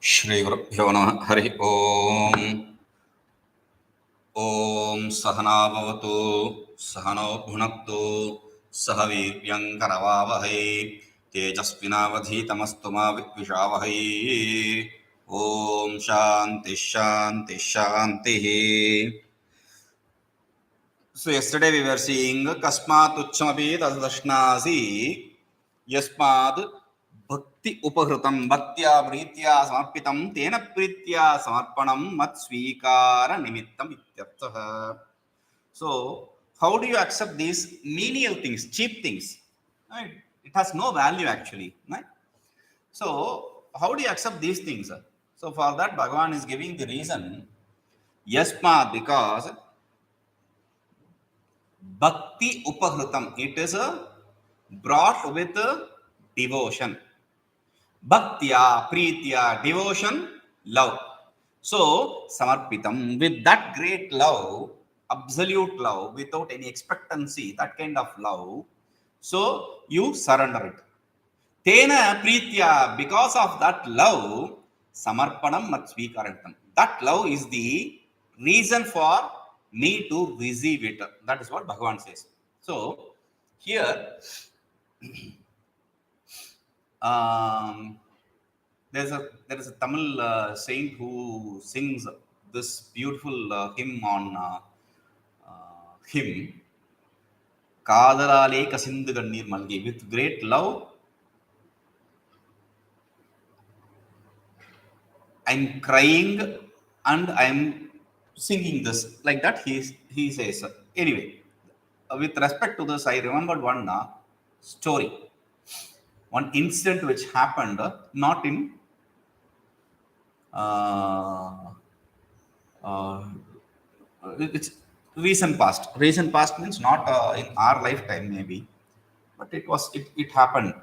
श्री गुरुभ्यो नमः। हरि ओम। ओम सहना भवतु सहनौ भुनक्तु सह वीर्यं करवावहै तेजस्विनावधीतमस्तु मा विद्विषावहै। ओम शांति शांति शांति। So yesterday we were seeing kasmat uchchamapi tadashnasi yasmad bhakti upahrutam bhaktya pritya samarpitam tena pritya samarpanam mat svikara nimittam ityarthah. So how do you accept these menial things, cheap things? Right? It has no value actually. Right? So how do you accept these things? So for that Bhagavan is giving the reason. Yasmad, because Bhakti upahrutam, it is brought with devotion. Bhaktya, pritya, devotion, love. So, samarpitam, with that great love, absolute love, without any expectancy, that kind of love, so you surrender it. Tena pritya, because of that love, samarpanam matsvikarantam. That love is the reason for me to receive it. That is what Bhagavan says. So, here, there is a Tamil saint who sings this beautiful hymn on hymn. Kadarale kasindu gannir malgi. With great love, I'm crying and I'm singing this. Like that, he says. Anyway, with respect to this, I remembered one story, one incident which happened not in it's recent past. Recent past means not in our lifetime maybe, but it happened.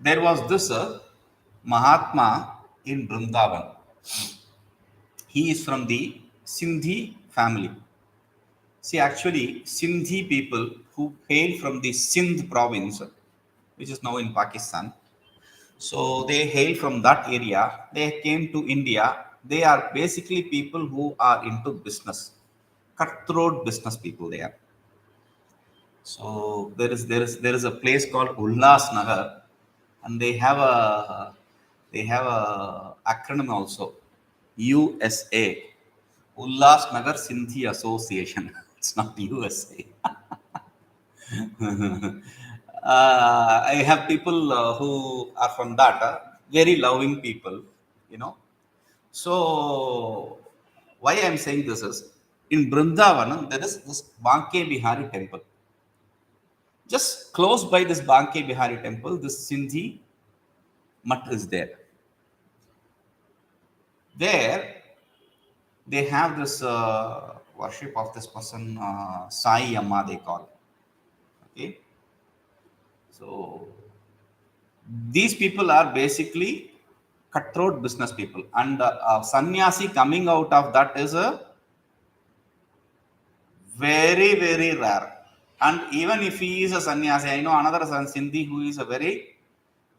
There was this Mahatma in Vrindavan. He is from the Sindhi family. See, actually, Sindhi people who hail from the Sindh province, which is now in Pakistan, so they hail from that area. They came to India. They are basically people who are into business, cutthroat business people. They are. So there is a place called Ullas Nagar, and they have a acronym also, USA, Ullas Nagar Sindhi Association. It's not USA. I have people who are from that, very loving people, you know. So, why I am saying this is, in Brindavan, there is this Banke Bihari temple. Just close by this Banke Bihari temple, this Sindhi mutt is there. There, they have this worship of this person, Sai Amma, they call. Okay. So, these people are basically cutthroat business people, and sannyasi coming out of that is a very very rare. And even if he is a sannyasi, I know another Sindhi who is a very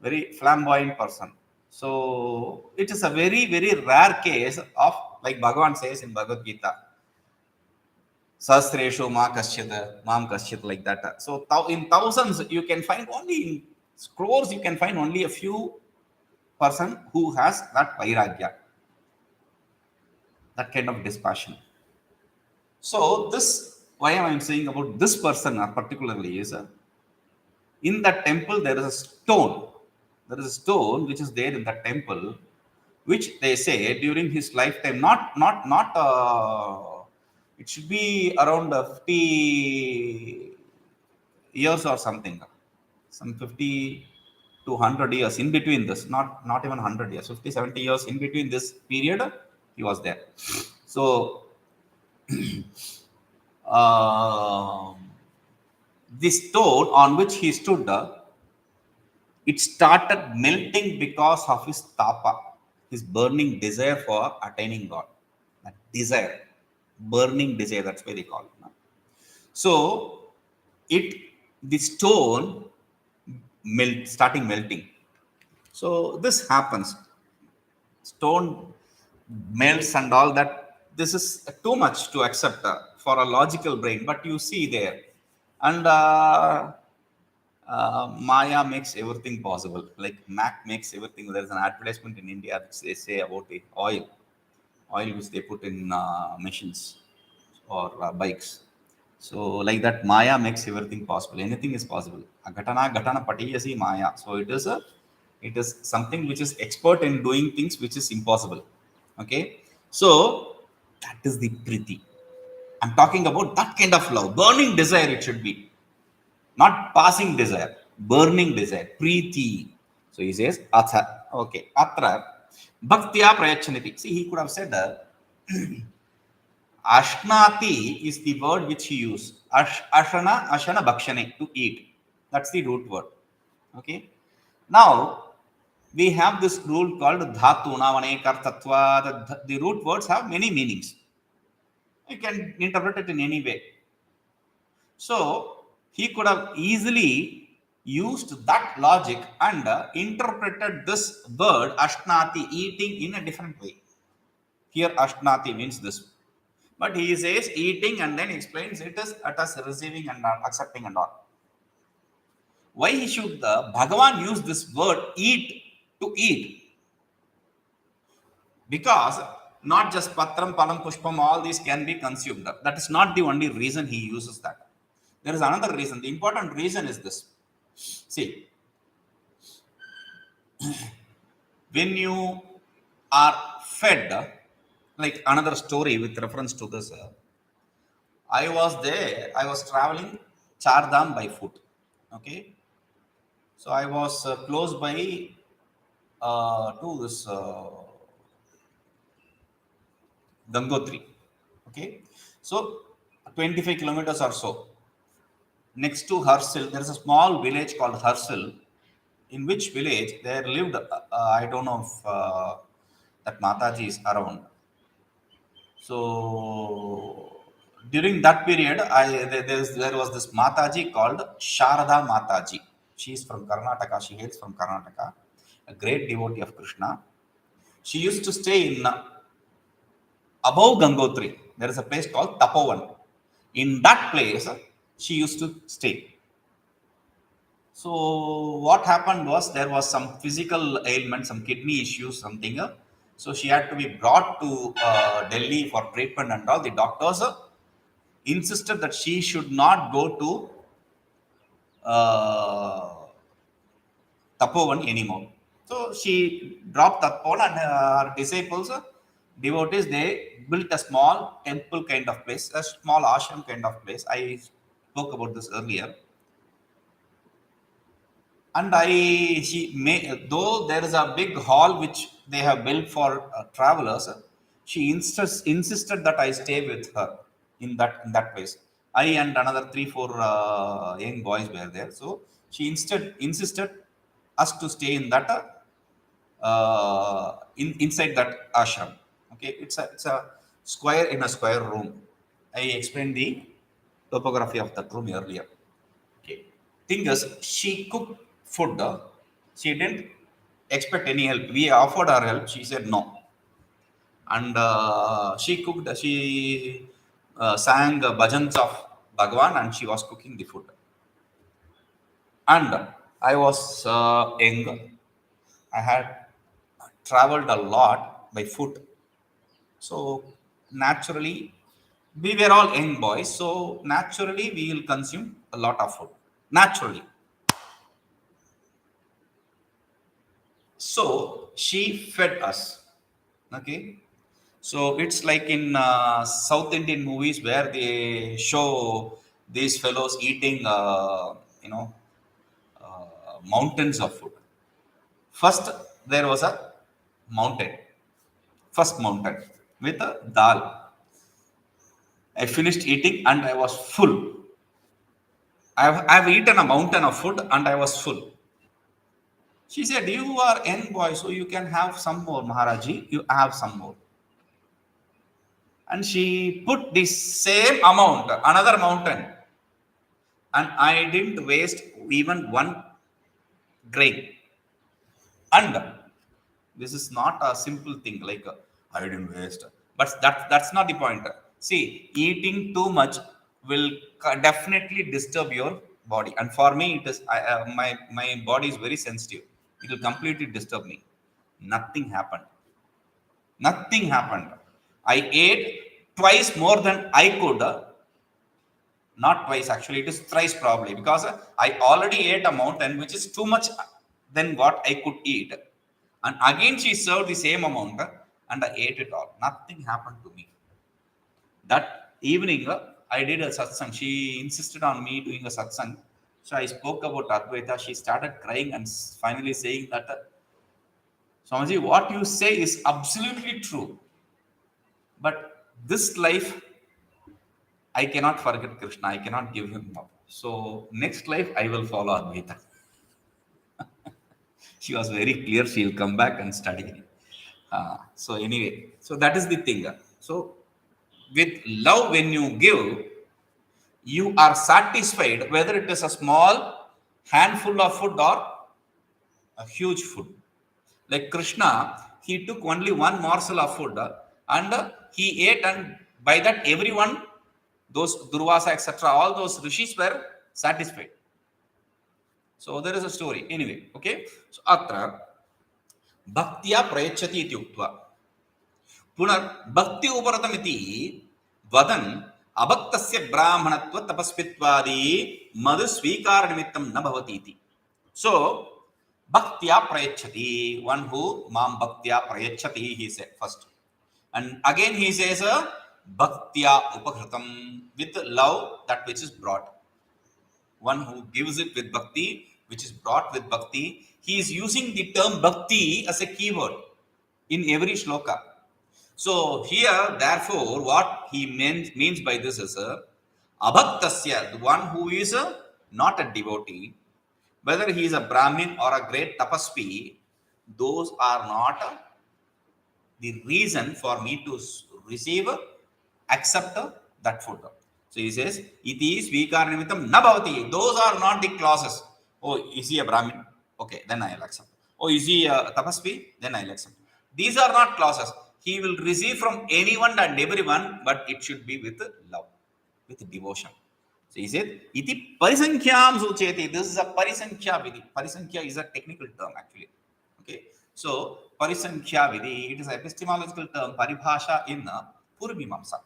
very flamboyant person. So it is a very very rare case of, like Bhagavan says in Bhagavad Gita, Sahasreshu ma kaschit, mam kaschit, like that. So in thousands you can find only, in crores you can find only a few person who has that vairagya, that kind of dispassion. So this, why am I saying about this person particularly is, in that temple there is a stone. There is a stone which is there in that temple, which they say during his lifetime, not it should be around 50 years or something, some 50 to 100 years in between this, not even 100 years, 50 70 years in between this period he was there. So the stone on which he stood, it started melting because of his tapa, his burning desire for attaining God. That desire, burning desire, that's why they call it. So it the stone starting melting. So this happens. Stone melts and all that. This is too much to accept for a logical brain, but you see there. And Maya makes everything possible. Like Mac makes everything. There's an advertisement in India which they say about the oil which they put in machines or bikes. So like that, Maya makes everything possible. Anything is possible. Ghatana patiyasi Maya. So it is something which is expert in doing things which is impossible. Okay, so that is the priti. I'm talking about that kind of love, burning desire. It should be not passing desire, burning desire, preeti. So he says atha. Okay, atra bhaktya prayachaniti. See, he could have said Ashnati is the word which he used. Ashana bhakshane, to eat. That's the root word. Okay. Now we have this rule called dhatu navane kartatva. The root words have many meanings. You can interpret it in any way. So he could have easily used that logic and interpreted this word ashnati, eating, in a different way. Here ashnati means this. But he says eating and then explains it as receiving and accepting and all. Why he should Bhagavan use this word eat to eat? Because not just patram, palam, pushpam, all these can be consumed. That is not the only reason he uses that. There is another reason. The important reason is this. See, when you are fed, like another story with reference to this. I was there. I was traveling Chardham by foot. Okay, so I was close by to this Gangotri. Okay, so 25 kilometers or so. Next to Harsil, there is a small village called Harsil. In which village there lived, I don't know if that Mataji is around. So during that period, there was this Mataji called Sharada Mataji. She is from Karnataka. She hails from Karnataka. A great devotee of Krishna. She used to stay in above Gangotri. There is a place called Tapovan. In that place, she used to stay. So what happened was there was some physical ailment, some kidney issues, something. So she had to be brought to Delhi for treatment and all. The doctors insisted that she should not go to Tapovan anymore. So she dropped Tapovan and her disciples, devotees, they built a small temple kind of place, a small ashram kind of place. I spoke about this earlier. And though there is a big hall which they have built for travelers, she insisted that I stay with her in that place. I and another 3-4 young boys were there, so she insisted us to stay in that inside that ashram. Okay, it's a square in a square room. I explained the topography of that room earlier. Okay. Thing is, she cooked food. She didn't expect any help. We offered her help. She said no. And she cooked. She sang bhajans of Bhagwan, and she was cooking the food. And I was young. I had traveled a lot by foot. So naturally, we were all young boys. So naturally, we will consume a lot of food. Naturally. So she fed us. Okay. So it's like in South Indian movies where they show these fellows eating, mountains of food. First, there was a mountain. First mountain with a dal. I finished eating and I was full. I've eaten a mountain of food and I was full. She said, "You are young boy, so you can have some more, Maharaji. You have some more." And she put the same amount, another mountain, and I didn't waste even one grain. And this is not a simple thing like I didn't waste, but that's not the point. See, eating too much will definitely disturb your body, and for me it is my body is very sensitive. It will completely disturb me. Nothing happened. Nothing happened. I ate twice more than I could. Not twice, actually it is thrice probably, because I already ate a mountain which is too much than what I could eat, and again she served the same amount, and I ate it all. Nothing happened to me. That evening I did a satsang. She insisted on me doing a satsang, so I spoke about Advaita. She started crying and finally saying that Swamiji, what you say is absolutely true, but this life I cannot forget Krishna. I cannot give him up. So next life I will follow Advaita. She was very clear. She will come back and study. So anyway, so that is the thing. So with love, when you give, you are satisfied whether it is a small handful of food or a huge food. Like Krishna, he took only one morsel of food and he ate, and by that everyone, those Durvasa, etc., all those rishis were satisfied. So there is a story. Anyway, okay. So atra bhaktya prayachati iti uktva punar bhakti uparatamiti vadan abhaktasya brahmanatva tapasvitvadi madhu svikara nimittam na bhavati iti. So bhaktya prayachati, one who mam bhaktya prayachati, he said first, and again he says bhaktya upahritam, with love that which is brought. One who gives it with bhakti, which is brought with bhakti. He is using the term bhakti as a keyword in every shloka. So here, therefore, what he means by this is abhaktasya, the one who is not a devotee, whether he is a Brahmin or a great tapasvi, those are not the reason for me to receive, accept that food. So he says, iti svikara nimittam na bhavati. Those are not the clauses. Oh, is he a Brahmin? Okay, then I will accept. Oh, is he a tapasvi? Then I will accept. These are not clauses. He will receive from anyone and everyone, but it should be with love, with devotion. So he said, iti parisankhyam sucheti. This is a parisankhya vidhi. Parisankhya is a technical term actually. Okay. So parisankhya vidhi, it is an epistemological term, paribhasha in Purvimamsa.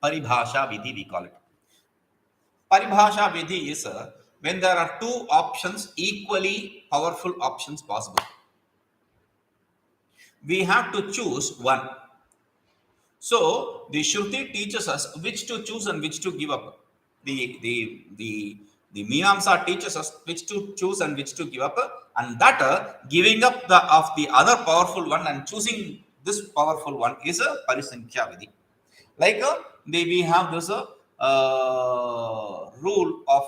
Paribhasha vidhi, we call it. Paribhasha vidhi is when there are two options, equally powerful options possible. We have to choose one. So the Shruti teaches us which to choose and which to give up. The Miyamsa teaches us which to choose and which to give up, and that giving up of the other powerful one and choosing this powerful one is a parisankhya vidhi. Like we have this rule of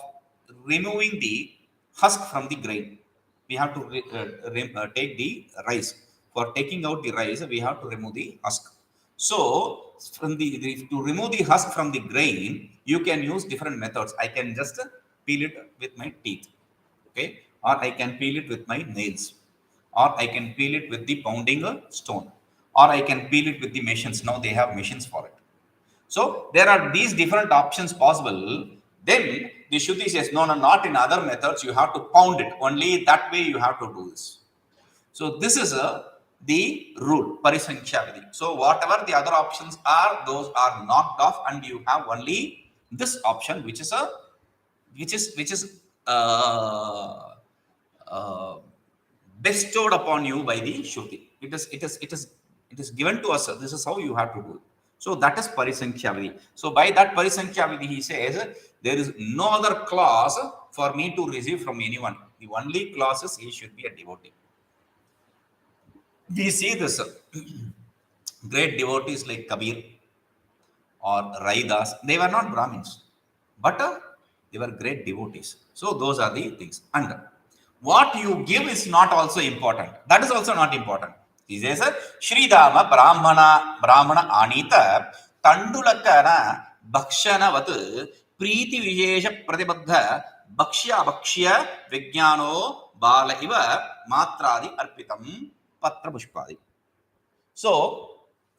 removing the husk from the grain. We have to take the rice. For taking out the rice, we have to remove the husk. So from to remove the husk from the grain, you can use different methods. I can just peel it with my teeth, okay, or I can peel it with my nails, or I can peel it with the pounding stone, or I can peel it with the machines. Now they have machines for it. So there are these different options possible. Then the Shruti says, no, not in other methods. You have to pound it. Only that way you have to do this. So this is the rule, parisankhya vidhi. So whatever the other options are, those are knocked off, and you have only this option, which is bestowed upon you by the Shruti. It is given to us. This is how you have to do it. So that is parisankhya vidhi. So by that parisankhya vidhi, he says there is no other clause for me to receive from anyone. The only clause is he should be a devotee. We see this great devotees like Kabir or Raidas. They were not Brahmins, but they were great devotees. So those are the things. And what you give is not also important. That is also not important. He says, Sridama Brahmana Anita Tandulakana Bhakshana Vat प्रीति विशेष प्रतिबद्ध भक्ष्य अभक्ष्य विज्ञानो बाल इव मात्रादि अर्पितम पत्र पुष्पादि. So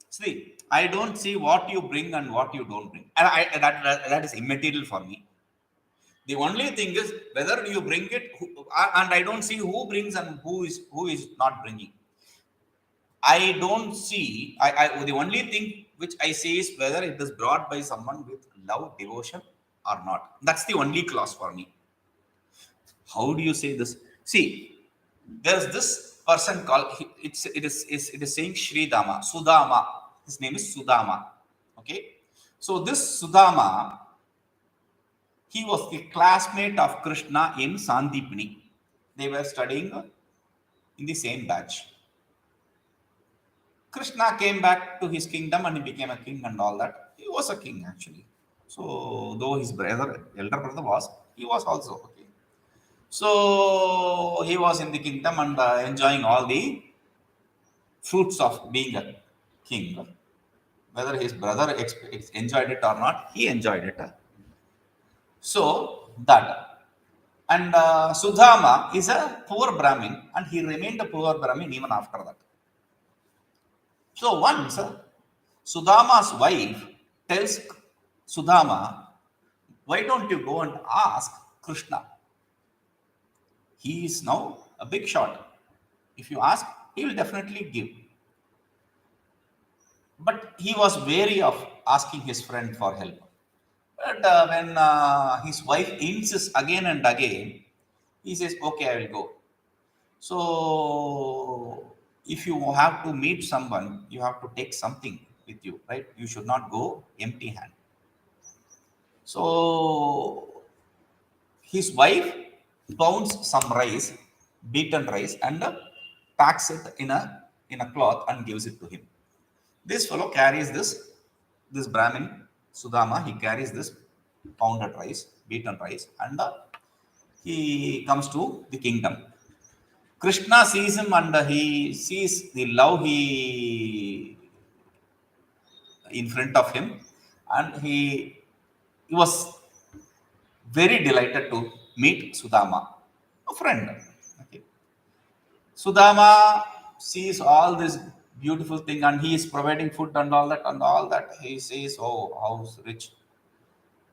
see, I don't see what you bring and what you don't bring, and that is immaterial for me. The only thing is whether you bring it, and I don't see who brings and who is not bringing. I don't see. The only thing which I say is whether it is brought by someone with love, devotion, or not. That's the only clause for me. How do you say this? See, there's this person called. It is saying Sri Dama, Sudama. His name is Sudama. Okay, so this Sudama, he was the classmate of Krishna in Sandipani. They were studying in the same batch. Krishna came back to his kingdom and he became a king and all that. He was a king actually. So though his elder brother was, he was also okay. So he was in the kingdom and enjoying all the fruits of being a king. Whether his brother enjoyed it or not, he enjoyed it. So that. And Sudama is a poor Brahmin and he remained a poor Brahmin even after that. So once Sudama's wife tells Sudama, why don't you go and ask Krishna? He is now a big shot. If you ask, he will definitely give. But he was wary of asking his friend for help. But when his wife insists again and again, he says, okay, I will go. So if you have to meet someone, you have to take something with you, right? You should not go empty hand. So his wife pounds some rice, beaten rice, and packs it in a cloth and gives it to him. This fellow carries this Brahmin, Sudama, he carries this pounded rice, beaten rice, and he comes to the kingdom. Krishna sees him and he sees the love he in front of him, and he was very delighted to meet Sudama, a friend. Okay. Sudama sees all this beautiful thing and he is providing food and all that. He says, oh, how's rich.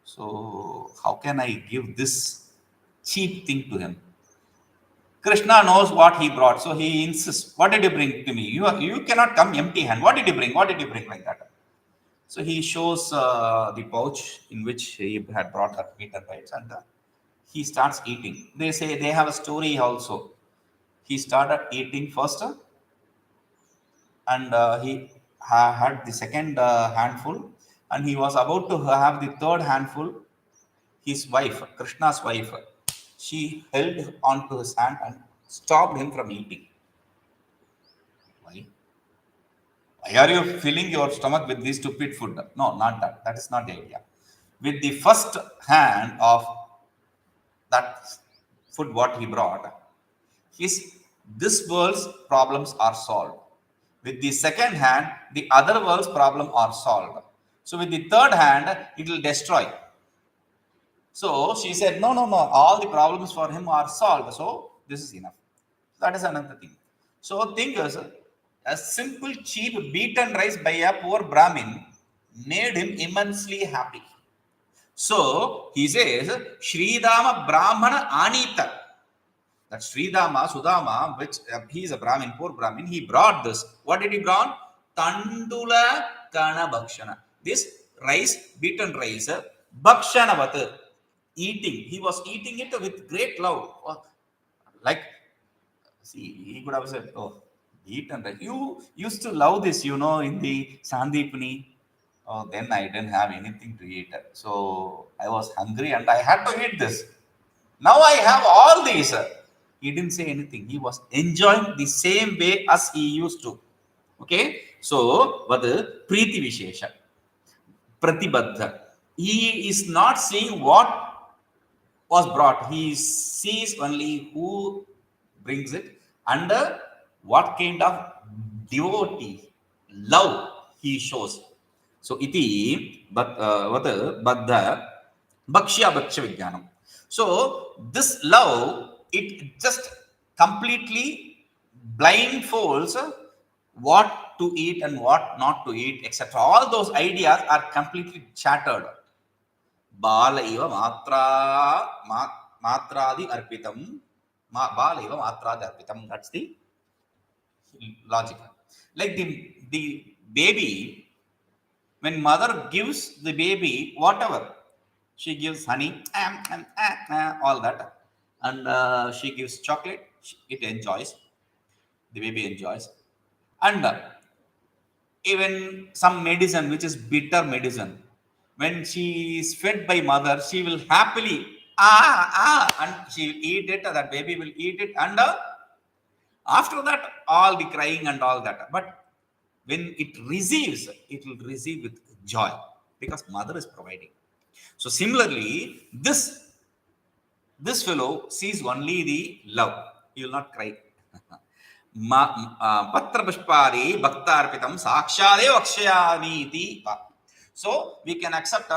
So how can I give this cheap thing to him? Krishna knows what he brought, so he insists, what did you bring to me? You cannot come empty hand. What did you bring? What did you bring, like that? So he shows the pouch in which he had brought her meat and rice, and he starts eating. They say they have a story also. He started eating first, and he had the second handful, and he was about to have the third handful. His wife, Krishna's wife, she held onto his hand and stopped him from eating. Why? Why are you filling your stomach with this stupid food? No, not that. That is not the idea. With the first hand of that food, what he brought, this world's problems are solved. With the second hand, the other world's problems are solved. So with the third hand, it will destroy. So she said, no, all the problems for him are solved. So this is enough. That is another thing. So think as a simple, cheap, beaten rice by a poor Brahmin made him immensely happy. So he says, Sridama Brahmana Anita. That Sridama, Sudama, which he is a Brahmin, poor Brahmin, he brought this. What did he brought? Tandula Kana Bhakshana. This rice, beaten rice, Bhakshanavat. Eating. He was eating it with great love. Like, see, he could have said, oh, beaten rice. You used to love this, in the Sandipani. Oh, then I didn't have anything to eat. So I was hungry and I had to eat this. Now I have all these. He didn't say anything. He was enjoying the same way as he used to. Okay. So, what the Priti Vishesha, Pratibadha. He is not seeing what was brought. He sees only who brings it and what kind of devotee, love he shows. So, iti baddha Bhakshya Bhakshya Vijnanam. So this love, it just completely blindfolds what to eat and what not to eat, etc. All those ideas are completely shattered. Bala iva matradi arpitam. Bala iva matradi arpitam. That's the logic. Like the baby, when mother gives the baby whatever, she gives honey, all that, and she gives chocolate, it enjoys, the baby enjoys, and even some medicine which is bitter medicine, when she is fed by mother, she will happily and she will eat it, that baby will eat it, and after that all the crying and all that. But when it receives, it will receive with joy because mother is providing. So similarly, this fellow sees only the love. He will not cry. Patra pushpari bhaktarpitam sakshade akshayamiti. So we can accept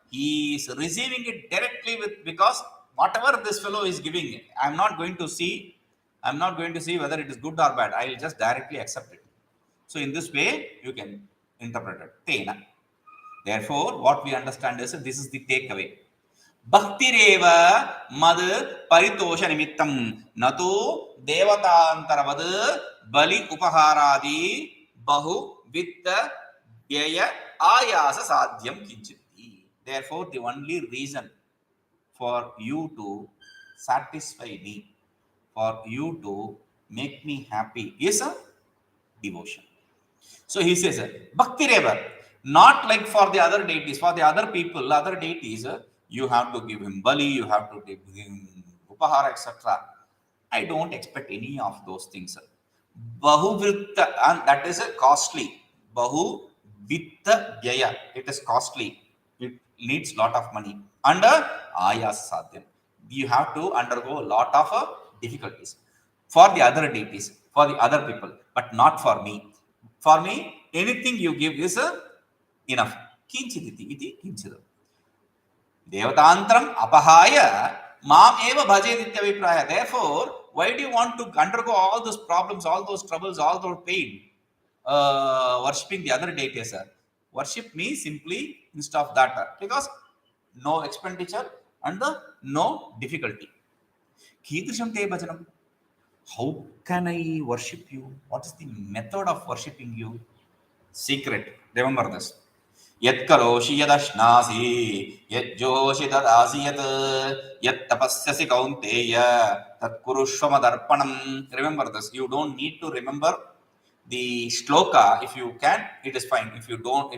he is receiving it directly with, because whatever this fellow is giving, I'm not going to see whether it is good or bad. I will just directly accept it. So in this way, you can interpret it. Tena. Therefore, what we understand is this is the takeaway. Bhaktireva mad paritosha nimittam nato devatantaravad bali upaharadi bahu vitta vyaya ayasa sadhyam kinchiti. Therefore, the only reason for you to satisfy me, for you to make me happy, is a devotion. So he says, Bhakti Reva, not like for the other deities, for the other people, other deities, you have to give him bali, you have to give him upahara, etc. I don't expect any of those things. Bahuvritta, and that is costly. Bahu vitta vyaya, it is costly. It needs lot of money. And ayas sadhyam, you have to undergo a lot of difficulties for the other deities, for the other people, but not for me. For me, anything you give is enough. Kinchiditi iti kinchidam. Devatantram apahaya mam eva bhajedityavipraya. Therefore, why do you want to undergo all those problems, all those troubles, all those pain, worshipping the other deities? Worship me simply instead of that, because no expenditure and no difficulty. Kidrisham te bhajanam. How can I worship you? What is the method of worshipping you? Secret. Remember this. Yat karoshi yadashnasi, yat joshi tadasi yat tapasyasi kaunteya, tat kurushva madarpanam. Remember this. You don't need to remember the shloka. If you can, it is fine. If you don't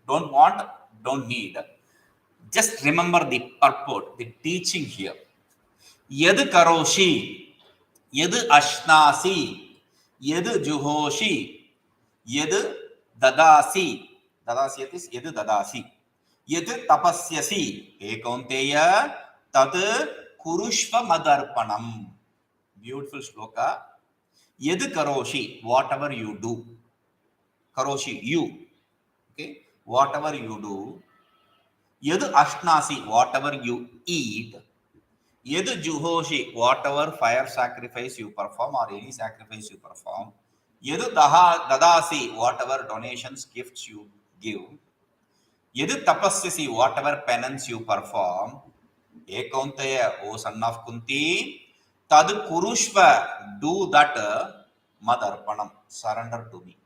want, don't need. Just remember the purport, the teaching here. Yad karoshi, yad ashnasi, yad juhoshi, yad dadasi. Dadasi is yad dadasi. Yad tapasyasi. Ekonteya tat kurushva madarpanam. Beautiful shloka. Yad karoshi, whatever you do. Karoshi, you. Okay. Whatever you do. Yad ashnasi, whatever you eat. Yad juhoshi, whatever fire sacrifice you perform or any sacrifice you perform. Yad dadasi, whatever donations, gifts you give. Yad tapasyasi, whatever penance you perform. Ekaunteya, O son of Kunti, tad kurushva, do that madarpanam, surrender to me.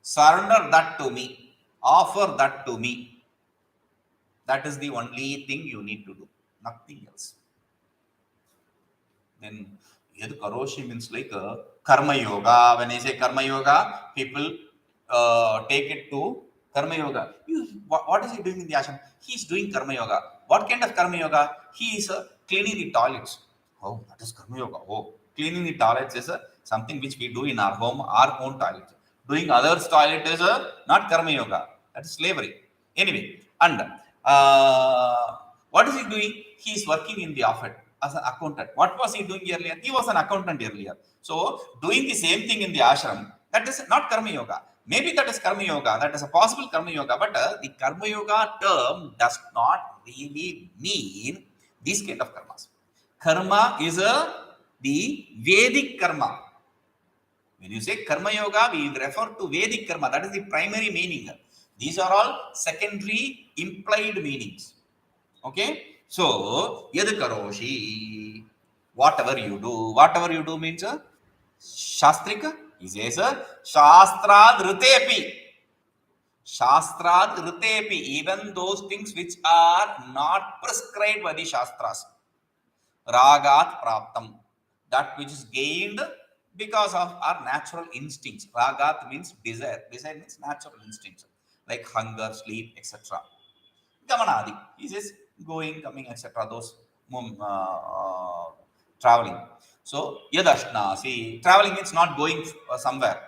Surrender that to me. Offer that to me. That is the only thing you need to do. Nothing else. Then Yad Karoshi means like Karma Yoga. When I say Karma Yoga, people take it to Karma Yoga. What is he doing in the ashram? He is doing Karma Yoga. What kind of Karma Yoga? He is cleaning the toilets. Oh, that is Karma Yoga. Oh, cleaning the toilets is something which we do in our home, our own toilet. Doing others' toilet is not Karma Yoga. That is slavery. Anyway, and what is he doing? He is working in the office as an accountant. What was he doing earlier? He was an accountant earlier. So, doing the same thing in the ashram, that is not Karma Yoga. Maybe that is karma yoga, that is a possible karma yoga, but the karma yoga term does not really mean these kind of karmas. Karma is the Vedic karma. When you say karma yoga, we refer to Vedic karma, that is the primary meaning. These are all secondary implied meanings. Okay, so yad karoshi, whatever you do means shastrika. He says shastrad ritepi, shastrad ritepi, even those things which are not prescribed by the shastras. Ragat praptam, that which is gained because of our natural instincts. Ragat means desire, desire means natural instincts like hunger, sleep, etc. Gamanadi, he says going, coming, etc. Those traveling. So yadashnasi, traveling means not going somewhere,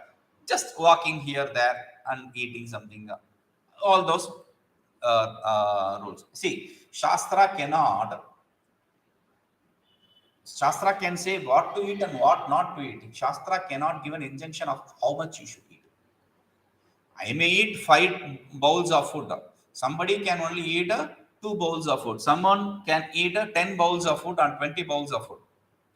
just walking here, there, and eating something. All those rules. See, Shastra can say what to eat and what not to eat. Shastra cannot give an injunction of how much you should eat. I may eat 5 bowls of food. Somebody can only eat 2 bowls of food. Someone can eat 10 bowls of food and 20 bowls of food.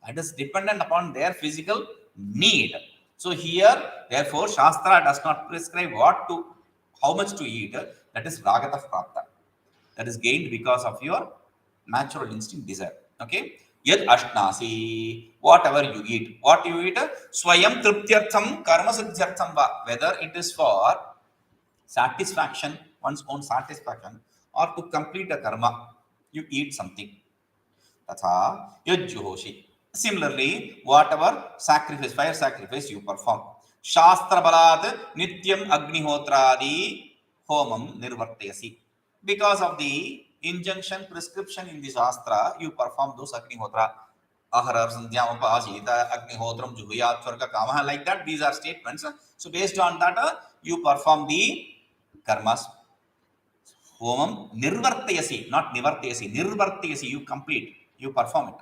That is dependent upon their physical need. So here, therefore, Shastra does not prescribe how much to eat. That is Ragata Prapta. That is gained because of your natural instinct, desire. Okay. Yad ashnasi, whatever you eat. What you eat? Swayam triptyartham karma siddhyartham va. Whether it is for satisfaction, one's own satisfaction, or to complete a karma, you eat something. Tatha yajjuhoshi. Similarly, whatever sacrifice, fire sacrifice you perform. Shastra balat nityam agnihotradi homam nirvartayasi. Because of the injunction, prescription in the Shastra, you perform those agnihotra. Aharar sandhyam upasita agnihotram juhuyat swarga kamaha, like that. These are statements. So based on that, you perform the karmas. Homam nirvartayasi, not nivartayasi, nirvartayasi, you complete, you perform it.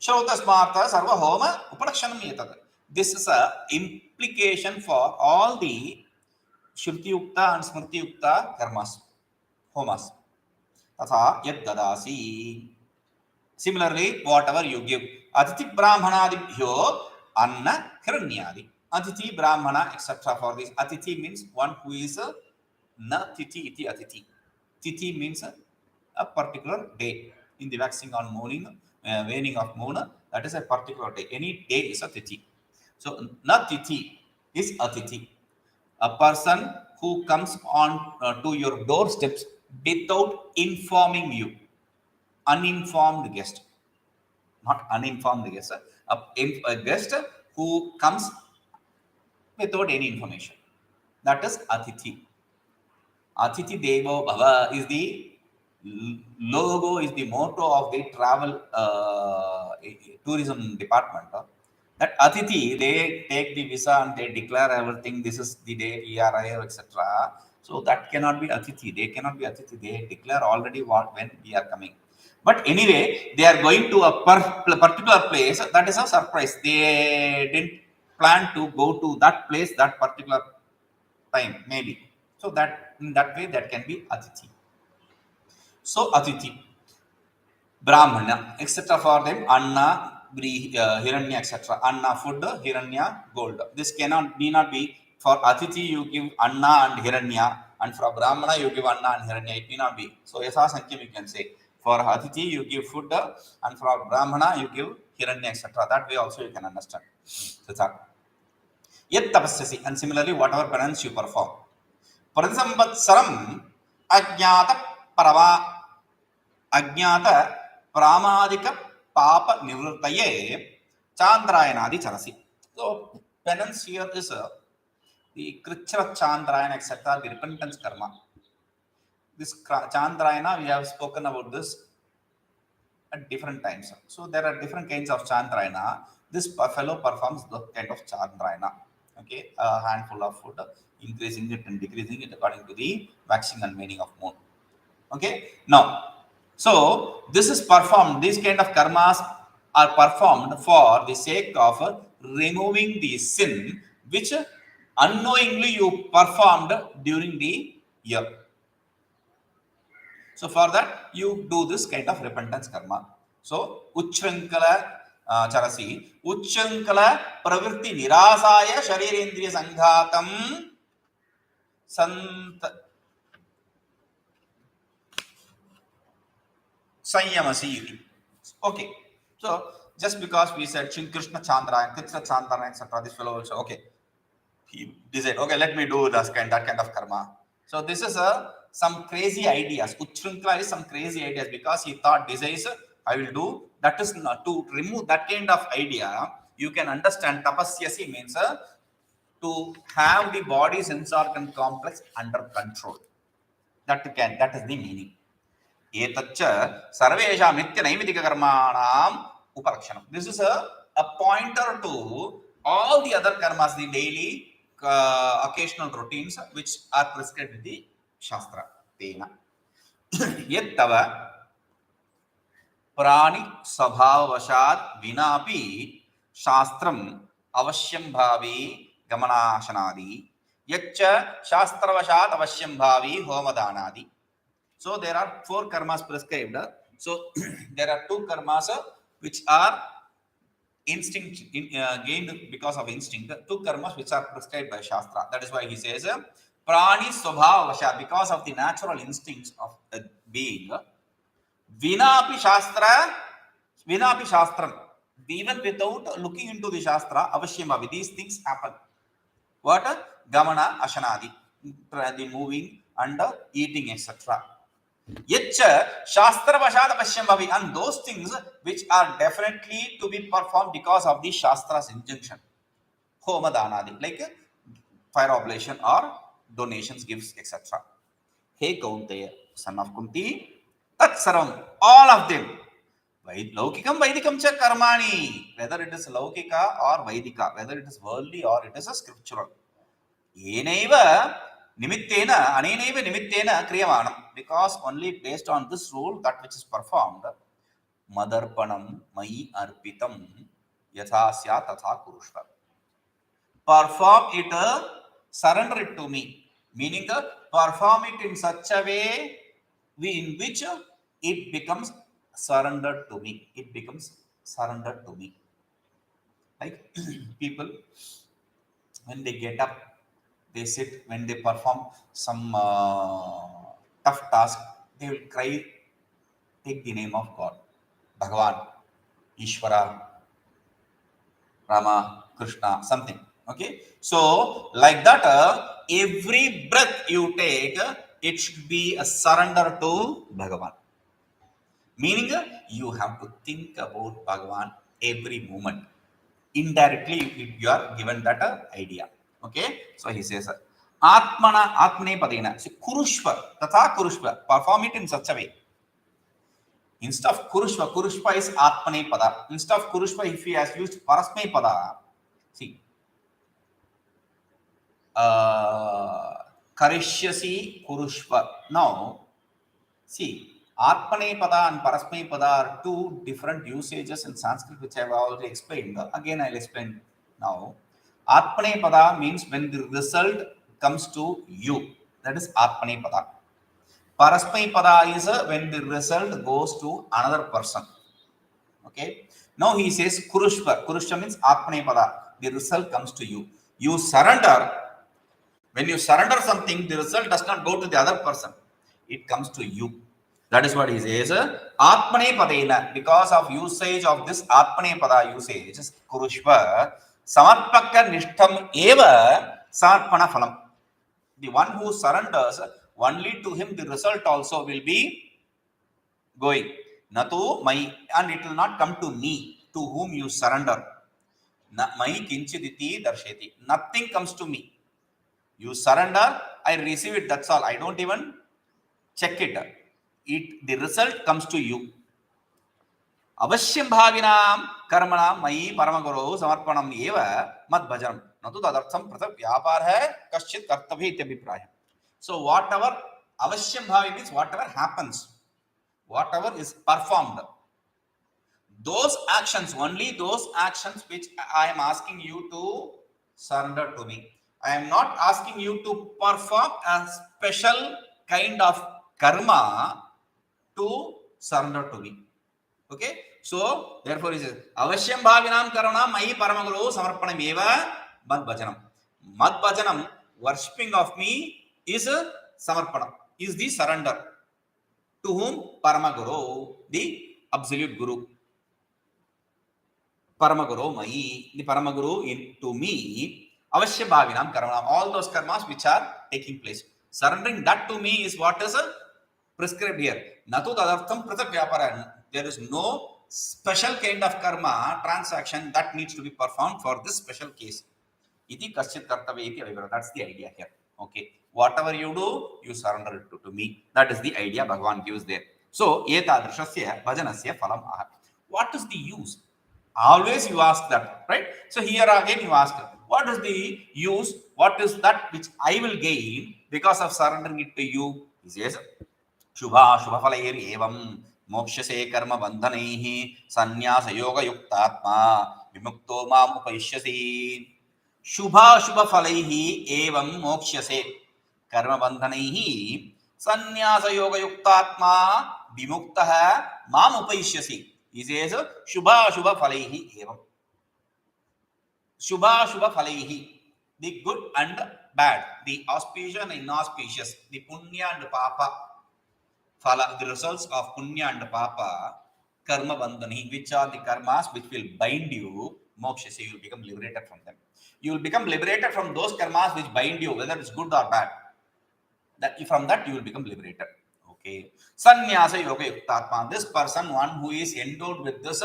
Shautasmartha sarva homa upalakshanam etad. This is a implication for all the Shruti Yukta and Smrti Yukta karmas, homas. Tatha yad dadasi. Similarly, whatever you give. Aditi brahmanadibhyo anna hiranyadi. Aditi brahmana, etc. For this, Atiti means one who is na titi iti atiti. Titi means a particular day in the waxing on mooning, waning of moon. That is a particular day. Any day is a titi. So na titi is atiti. A person who comes on to your doorsteps without informing you. Uninformed guest, not uninformed guest. A guest who comes without any information. That is Atithi. Atithi Devo Bhava is the logo, is the motto of the travel tourism department. That Atithi, they take the visa and they declare everything. This is the day we arrive, etc. So that cannot be Atithi. They cannot be Atithi. They declare already when we are coming. But anyway, they are going to a particular place. That is a surprise. They didn't plan to go to that place that particular time, maybe. So that in that way, that can be Atithi. So Atithi, Brahmana, etc. for them, Anna, Hiranya, etc. Anna, food, Hiranya, gold. This need not be for Atithi. You give Anna and Hiranya, and for Brahmana you give Anna and Hiranya. It may not be. So Yasa Sankhya you can say. For Atithi you give food, and for Brahmana you give Hiranya, etc. That way also you can understand. Yet tapasyasi, and similarly whatever penance you perform. Pratisamvatsaram Ajnata Pramadika Papa Nivruttaye Chandrayanadi Charasi. So penance here is the Krichra Chandrayana, etc. The repentance karma. This Chandrayana, we have spoken about this at different times. So there are different kinds of Chandrayana. This fellow performs the kind of Chandrayana. Okay, a handful of food, increasing it and decreasing it according to the waxing and waning of moon. Okay, now, so this is performed, these kind of karmas are performed for the sake of removing the sin which unknowingly you performed during the year. So for that you do this kind of repentance karma. So uchrankala charasi uchrankala pravritti nirasaya sharirendriya sanghatam sant sanyamasi. Okay, so just because we said Shin Krishna Chandra and Krishna Chandra etc., this fellow also okay. He decided, okay, let me do that kind of karma. So this is some crazy ideas. Uchrinkla is some crazy ideas because he thought this is I will do. That is not to remove that kind of idea. You can understand tapasyasi means to have the body sense organ complex under control. That is the meaning. Etacha sarvesha nitya naimitika karmanam uparakshanam. This is a pointer to all the other karmas, the daily occasional routines which are prescribed in the Shastra. Tena. Yet tava prani sabhavavashat vinapi shastram avashyam bhavi gamanashanadi yaccha shastravashat avashyam bhavi homadanadi. So there are 4 karmas prescribed. So there are 2 karmas which are instinct gained because of instinct. 2 karmas which are prescribed by Shastra. That is why he says prani swabhava vasha, because of the natural instincts of a being. Vinapi shastram, even without looking into the Shastra, avashyam, these things happen. What? Gamana ashanadi, the moving and eating, etc. Yetcha shastra vashad pashyambhavi, and those things which are definitely to be performed because of the Shastra's injunction. Homa danadi, like fire oblation or donations, gifts, etc. Hey Kaunteya, son of Kunti, tat sarvam, all of them. Laukikam Vaidikam cha karmani, whether it is Laukika or Vaidika, whether it is worldly or it is a scriptural. Yenaiva Nimittena, Aneneva Nimittena Kriyamanam, because only based on this rule, that which is performed, Madarpanam Mai Arpitam Yathasya Tatha Kurushva. Perform it, surrender it to me, meaning perform it in such a way in which it becomes surrendered to me. It becomes surrendered to me. Like people, when they get up, they sit, when they perform some tough task, they will cry, take the name of God, Bhagavan, Ishvara, Rama, Krishna, something. Okay, so like that, every breath you take, it should be a surrender to Bhagavan. Meaning, you have to think about Bhagavan every moment. Indirectly, you are given that idea. Okay, so he says, Atmana Atmane Padena. So, Kurushva, Tatha Kurushva, perform it in such a way. Instead of Kurushva, Kurushva is Atmane Pada. Instead of Kurushva, if he has used Parasme Pada, see, Karishyasi Kurushva. Now, see, Atmane Pada and Parasme Pada are 2 different usages in Sanskrit, which I have already explained. Again, I will explain now. Atmane Pada means when the result comes to you. That is Atmane Pada. Parasme Pada is when the result goes to another person. Okay. Now he says Kurushva. Kurushva means Atmane Pada. The result comes to you. You surrender. When you surrender something, the result does not go to the other person. It comes to you. That is what he says. Atmane Padena. Because of usage of this Atmane Pada usage, Kurushva, Samarpaka Nishtam Eva Samarpana Phalam. The one who surrenders, only to him the result also will be going. Natu Mai, and it will not come to me, to whom you surrender. Mai Kinchiditi Darsheti. Nothing comes to me. You surrender, I receive it, that's all. I don't even check it. The result comes to you. Avashyam bhavinam karmanam mai paramaguru samarpanam eva mad bhajanam. Natu tadartham pratham vyapar hai kaschit kartabhi ityabhiprayam. So whatever avashyam bhavi means whatever happens, whatever is performed, those actions, only those actions which I am asking you to surrender to me. I am not asking you to perform a special kind of karma to surrender to me. Okay, so therefore he says avashyam bhavinam karana mayi paramaguru samarpanam eva mad bhajanam. Mad bhajanam, worshipping of me, is a samarpanam, is the surrender. To whom? Paramaguru, the absolute guru. Paramaguru mayi, the paramaguru to me, avashya bhavinam karana, all those karmas which are taking place. Surrendering that to me is what is prescribed here. Natu tadartham pratak vyapara. There is no special kind of karma transaction that needs to be performed for this special case. Iti kaschit kartavya iti avivara. That's the idea here. Okay, whatever you do, you surrender it to me. That is the idea Bhagavan gives there. So etadrishasya bhajanasya phalam aha. What is the use? Always you ask that, right? So here again you ask, what is the use? What is that which I will gain because of surrendering it to you? He says, shubha shubha phalayir evam mokshase karma bandhanaihi sannyasa yoga yuktatma vimukto mam upayishyasi. Shubha shubha phalaihi evam mokshase karma bandhanaihi sannyasa yoga yuktatma vimuktah mam upayishyasi. He says shubha shubha phalaihi evam. Shubha shubha phalaihi, the good and bad, the auspicious and inauspicious, the punya and papa phala, the results of punya and papa, karma bandhani, which are the karmas which will bind you, moksha, you will become liberated from them. You will become liberated from those karmas which bind you, whether it's good or bad. That from that you will become liberated. Okay. Sannyasa yoga yuktatma. This person, one who is endowed with this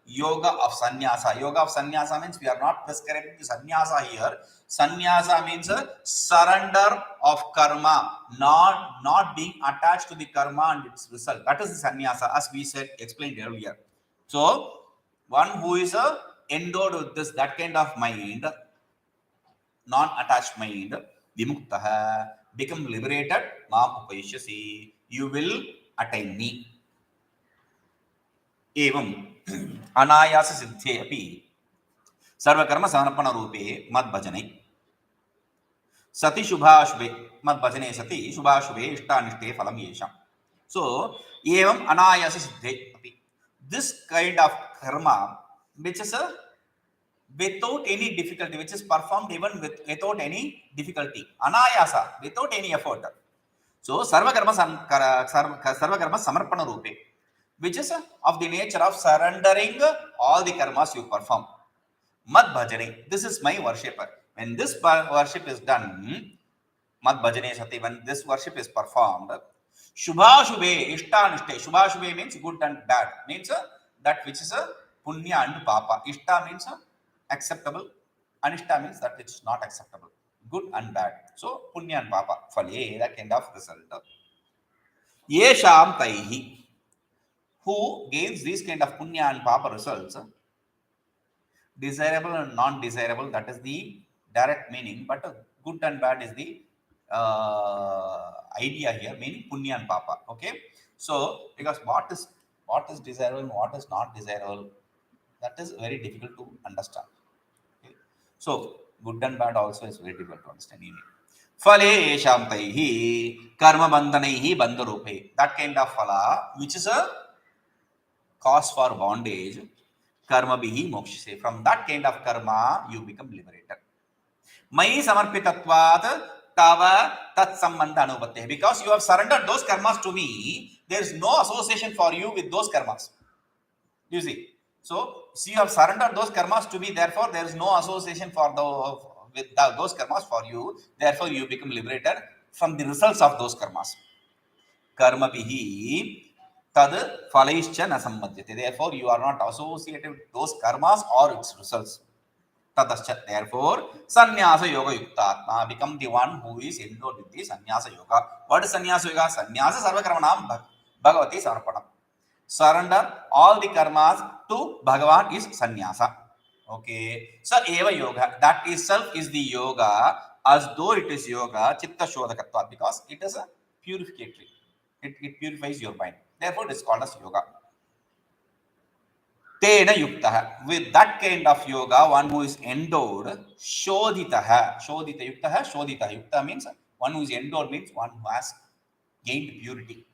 yoga of sannyasa. Yoga of sannyasa means we are not prescribing the sannyasa here. Sannyasa means surrender of karma, not being attached to the karma and its result. That is the sannyasa, as we said, explained earlier. So one who is endowed with this, that kind of mind, non-attached mind, vimuktah, become liberated, mam upayishyasi, you will attain me. Evam anayasa siddhe api sarvakarma samarpana rupe mad bhajanai sati shubhashubhe, mad bhajane sati shubhashubhe ishtanishte phalam yesham. So evam anayasa siddhe api, this kind of karma which is without any difficulty, which is performed even without any difficulty, anayasa, without any effort. So sarvakarma samarpana rupe, which is of the nature of surrendering all the karmas you perform. Mad bhajane, this is my worship. When this worship is done, mad bhajane sati, when this worship is performed, shubha shubhe ishtanishte, shubha shubhe means good and bad, means that which is punya and papa. Ishta means acceptable, anishta means that which is not acceptable, good and bad. So punya and papa, phale, that kind of result. Yesham taihi, who gains these kind of punya and papa results, desirable and non-desirable, that is the direct meaning, but good and bad is the idea here, meaning punya and papa. Okay, so because what is desirable and what is not desirable, that is very difficult to understand. Okay? So good and bad also is very difficult to understand. Phale shamtaihi karma bandhanaihi bandharupe, that kind of phala which is a cause for bondage, karma bihi mokshase, from that kind of karma you become liberated. Mayi samarpitatvat tava tat sambandha anupatte, because you have surrendered those karmas to me, there is no association for you with those karmas. You see, so you have surrendered those karmas to me, therefore there is no association for those karmas for you, therefore you become liberated from the results of those karmas. Karma bihi tad phalaischa na sambadhyate, therefore you are not associated with those karmas or its results. Tadascha, therefore sannyasa yoga yuktatma, become the one who is endowed with the sannyasa yoga. What is sannyasa yoga? Sannyasa sarvakarmanam bhagavati samarpanam, surrender all the karmas to Bhagavan is sannyasa. Okay, so eva yoga, that itself is the yoga, as though it is yoga chitta shodhakatva, because it is a purificatory, it purifies your mind, therefore it is called as yoga. Tena yuktah. With that kind of yoga, one who is endowed, shodhitah. Shodhita yuktah, shodhita. Yukta means one who is endowed means one who has gained purity.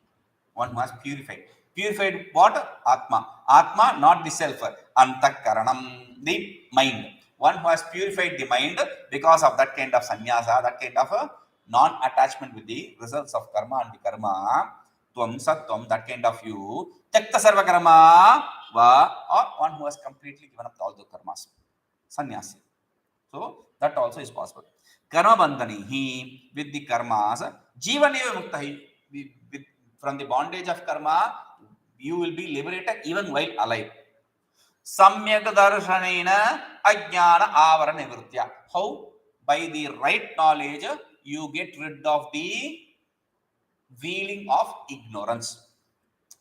One who has purified. Purified what? Atma. Atma, not the self. Antakaranam, the mind. One who has purified the mind because of that kind of sannyasa, that kind of a non-attachment with the results of karma and the karma. Tvam sattvam, that kind of you. Tyakta sarva karma va, or one who has completely given up all the karmas. Sannyasi. So that also is possible. Karma bandhani, with the karmas, jivaneva muktahi, with from the bondage of karma, you will be liberated even while alive. Samyak darshanena ajnana avara nivritya. How? By the right knowledge, you get rid of the veiling of ignorance.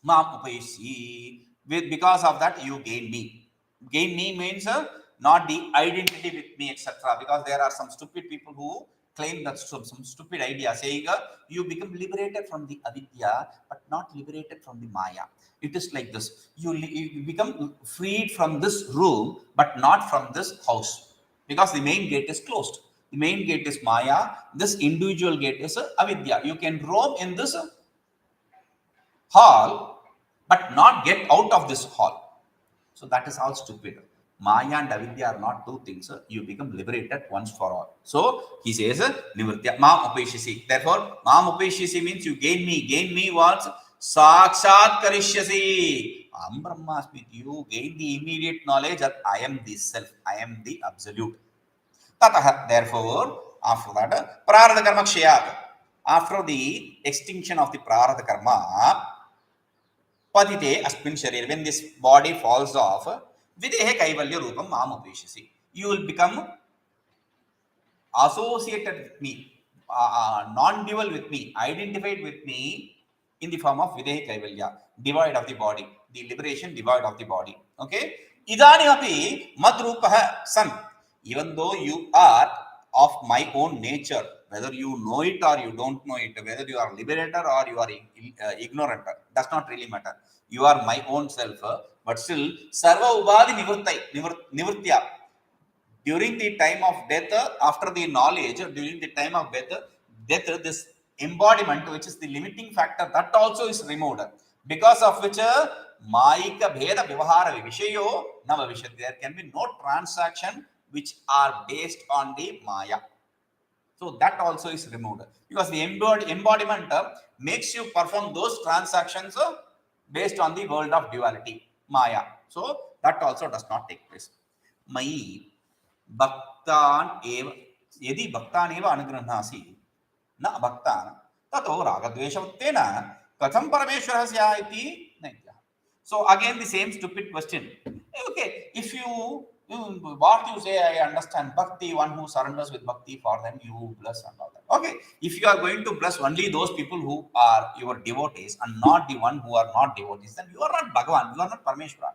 Mam upayasi. Because of that, you gain me. Gain me means not the identity with me, etc. Because there are some stupid people who claim that some stupid idea saying you become liberated from the avidya but not liberated from the maya. It is like this: you become freed from this room but not from this house, because the main gate is closed. The main gate is maya, this individual gate is avidya. You can roam in this hall but not get out of this hall. So that is all stupid. Maya and avidya are not two things. You become liberated once for all. So he says, Nivritya, Mam Upeshisi. Therefore, Mam Upeshisi means you gain me. Gain me what? Sakshat Karishyasi. Am Brahmasmi. You gain the immediate knowledge that I am the self. I am the absolute. Tataha. Therefore, after that, Prarabdha Karma Kshayat. After the extinction of the Prarabdha Karma, Patite Aspin Sharir, when this body falls off, Videhe Kaivalya Rupam Mamupeshisi. You will become associated with me, non-dual with me, identified with me in the form of Videhe Kaivalya, devoid of the body, the liberation devoid of the body. Okay? Idani api madrupaha san. Even though you are of my own nature, whether you know it or you don't know it, whether you are liberated or you are ignorant, does not really matter. You are my own self, but still, sarva ubadi nivritya. During the time of death, after the knowledge, during the time of death, this embodiment, which is the limiting factor, that also is removed. Because of which, Maika Bheda Vivahara Vishayo Navavishya. There can be no transaction which are based on the Maya. So that also is removed. Because the embodiment makes you perform those transactions based on the world of duality, Maya. So that also does not take place. Mai Bhaktan eva yadi bhaktan eva anugrahasi na bhaktan tato ragadveshavatena katham parameshwarasya iti naitya. So again the same stupid question. Okay, if you what you say, I understand bhakti, one who surrenders with bhakti, for them you bless and all that. Okay, if you are going to bless only those people who are your devotees and not the one who are not devotees, then you are not Bhagavan, you are not Parameshwara.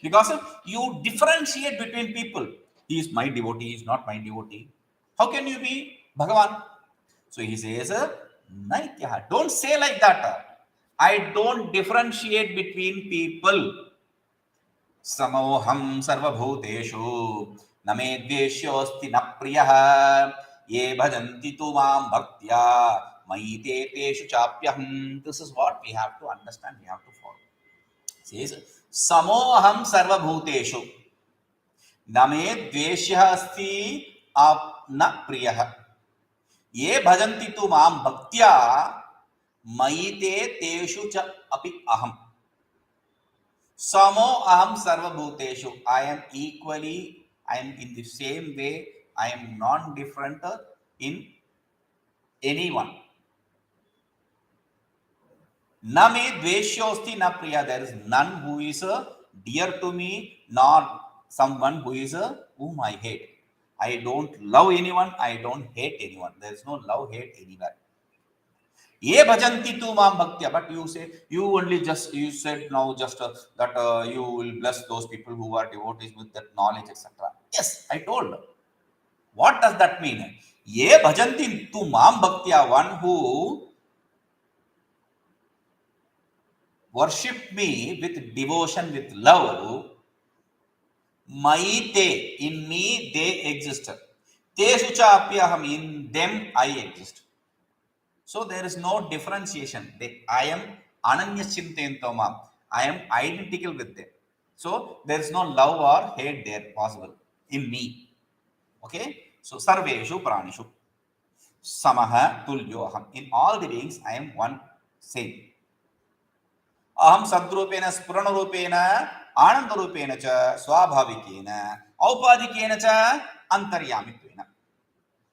Because you differentiate between people. He is my devotee, he is not my devotee. How can you be Bhagavan? So he says, Naityaha. Don't say like that. I don't differentiate between people. Samoham sarvabhuteshu name dveshyosti na priyah ye bhajanti tu mam bhaktya maite teshu chapyaham. This is what we have to understand, we have to follow. Says, Samoham sarvabhuteshu name dveshya asti na priyah ye bhajanti tu mam bhaktya maite teshu cha api aham. Samo aham sarvabhuteshu. I am equally, I am in the same way, I am non-different in anyone. Name dveshyosti na priya. There is none who is dear to me, nor someone who is whom I hate. I don't love anyone, I don't hate anyone. There is no love, hate anywhere. Ye bhajanti tu mam bhaktya. But you say, you only just, you said now just that you will bless those people who are devotees with that knowledge, etc. Yes, I told. What does that mean? Ye bhajanti tu mam bhaktya. worship me with devotion, with love, my te, in me they exist. Tesu chapyaham, in them I exist. So there is no differentiation. I am ananya chintayantomam. I am identical with them. So there is no love or hate there possible in me. Okay? So sarveshu pranishu samaha tulyo aham. In all the beings, I am one same. Aham sadrupena spuranarupena anandarupena cha swabhavikena aupadikena cha antaryamitvena.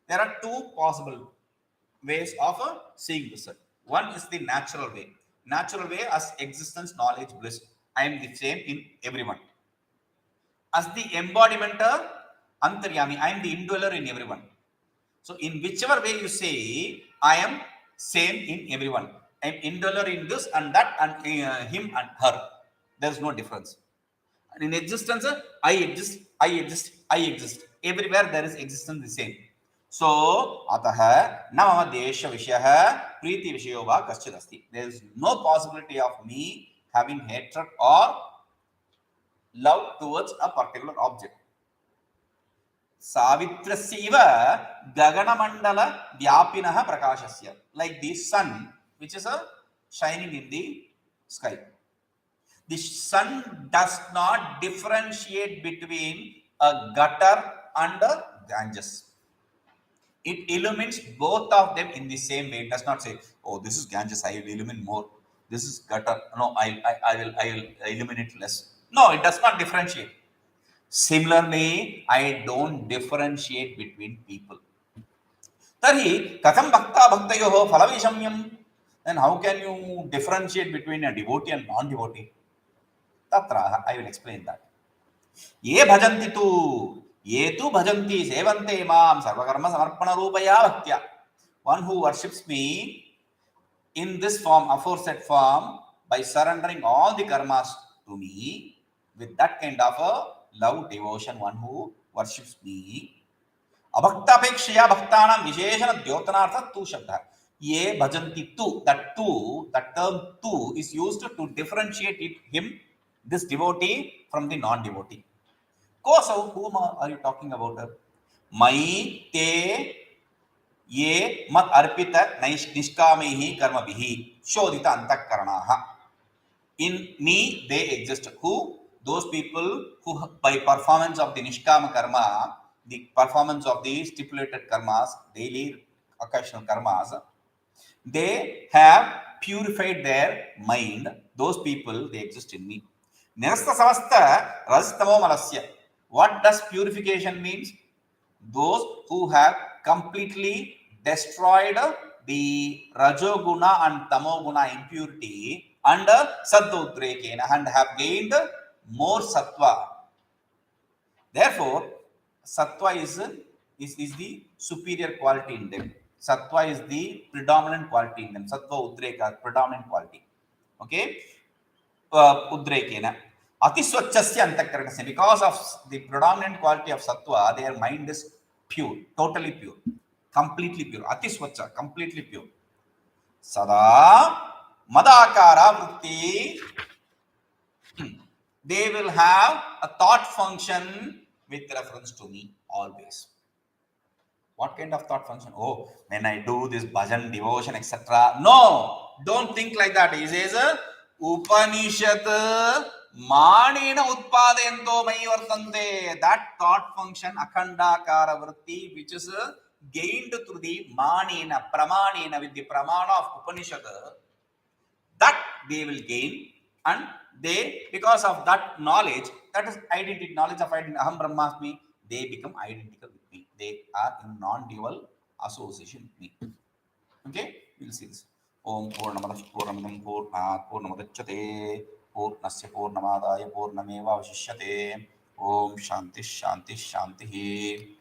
There are two possible ways of seeing this. One is the natural way. Natural way as existence, knowledge, bliss. I am the same in everyone. As the embodiment, antaryami, I am the indweller in everyone. So in whichever way you say, I am same in everyone. I am indweller in this and that and him and her. There is no difference. And in existence, I exist, I exist, I exist. Everywhere there is existence the same. So, ataha na mama desha vishyaha preeti vishayo va kaschid asti. There is no possibility of me having hatred or love towards a particular object. Savitrasya gaganamandala vyapinaha prakashasya. Like the sun, which is shining in the sky. The sun does not differentiate between a gutter and a Ganges. It illumines both of them in the same way. It does not say, "Oh, this is Ganges. I will illumine more. This is gutter. No, I will illuminate less." No, it does not differentiate. Similarly, I don't differentiate between people. Tarhi katham bhakta bhaktayoho phalavishamyam. Then how can you differentiate between a devotee and non-devotee? Tatra, I will explain that. Ye bhajanti tu, ye tu bhajanti sevante mam sarvakarma samarpana rupaya bhaktya. One who worships me in this form, aforesaid form, by surrendering all the karmas to me, with that kind of a love, devotion, one who worships me. Abhaktapekshaya bhaktanam visheshana dyotanartha tu shabda. Ye bhajanti tu, that term tu is used to differentiate him, this devotee, from the non-devotee. So, whom are you talking about? Mai te ye mat arpita nishkamehi karmabihi shodita antakaranaha. In me they exist. Who? Those people who by performance of the nishkama karma, the performance of the stipulated karmas, daily occasional karmas, they have purified their mind. Those people, they exist in me. Nirasta samasta rajastamo malasya. What does purification means? Those who have completely destroyed the rajoguna and tamoguna impurity and sattva and have gained more sattva. Therefore, sattva is the superior quality in them. Sattva is the predominant quality in them. Sattva udreka, predominant quality. Okay? Udrekena. Atiswachasya antakarnasya. Because of the predominant quality of sattva, their mind is pure, totally pure, completely pure. Atiswacha, completely pure. Sada madakara vritti. They will have a thought function with reference to me always. What kind of thought function? Oh, when I do this bhajan, devotion, etc. No, don't think like that. He says, Upanishad manena utpadanto mayi vartante. That thought function, akhandakara vritti, which is gained through the manena, pramanena, with the pramana of Upanishad, that they will gain, and they, because of that knowledge, that is identity, knowledge of identity, aham brahmasmi, they become identical with me. They are in non-dual association with me. Okay, we will see this. Om Purnamadah Purnamidam Purnat Purnamadachyate Purnasya Purnamadaya Purnameva Vashishyate. Om Shanti Shanti Shanti.